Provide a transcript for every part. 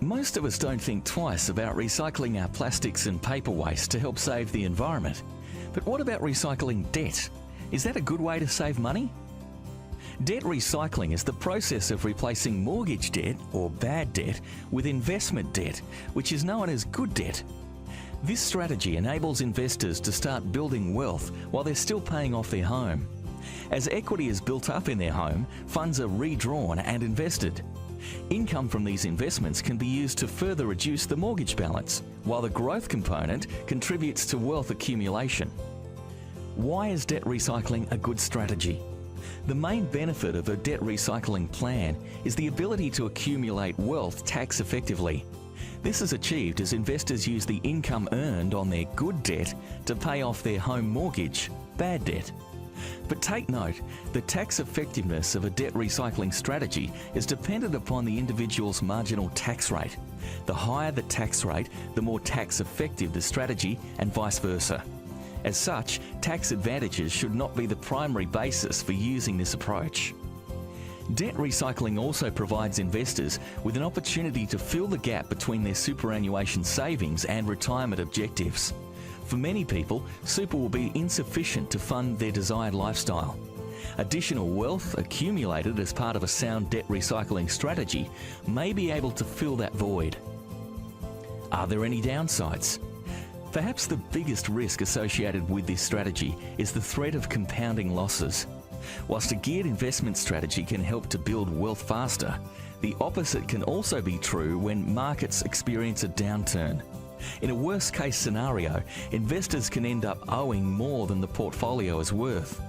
Most of us don't think twice about recycling our plastics and paper waste to help save the environment. But what about recycling debt? Is that a good way to save money? Debt recycling is the process of replacing mortgage debt, or bad debt, with investment debt, which is known as good debt. This strategy enables investors to start building wealth while they're still paying off their home. As equity is built up in their home, funds are redrawn and invested. Income from these investments can be used to further reduce the mortgage balance, while the growth component contributes to wealth accumulation. Why is debt recycling a good strategy? The main benefit of a debt recycling plan is the ability to accumulate wealth tax effectively. This is achieved as investors use the income earned on their good debt to pay off their home mortgage, bad debt. But take note, the tax effectiveness of a debt recycling strategy is dependent upon the individual's marginal tax rate. The higher the tax rate, the more tax effective the strategy, and vice versa. As such, tax advantages should not be the primary basis for using this approach. Debt recycling also provides investors with an opportunity to fill the gap between their superannuation savings and retirement objectives. For many people, super will be insufficient to fund their desired lifestyle. Additional wealth accumulated as part of a sound debt recycling strategy may be able to fill that void. Are there any downsides? Perhaps the biggest risk associated with this strategy is the threat of compounding losses. Whilst a geared investment strategy can help to build wealth faster, the opposite can also be true when markets experience a downturn. In a worst-case scenario, investors can end up owing more than the portfolio is worth.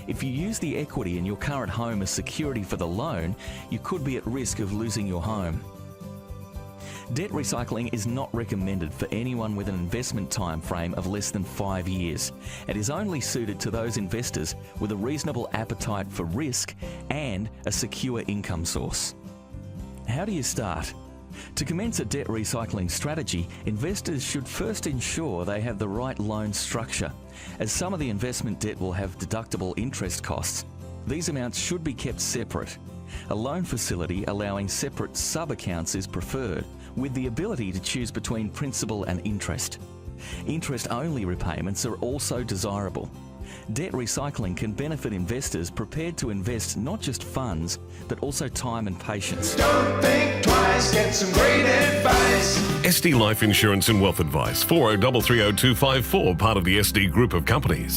If you use the equity in your current home as security for the loan, you could be at risk of losing your home. Debt recycling is not recommended for anyone with an investment time frame of less than 5 years and is only suited to those investors with a reasonable appetite for risk and a secure income source. How do you start? To commence a debt recycling strategy, investors should first ensure they have the right loan structure, as some of the investment debt will have deductible interest costs. These amounts should be kept separate. A loan facility allowing separate sub-accounts is preferred, with the ability to choose between principal and interest. Interest-only repayments are also desirable. Debt recycling can benefit investors prepared to invest not just funds, but also time and patience. Don't think twice, get some great advice. SD Life Insurance and Wealth Advice, 40330254, part of the SD Group of Companies.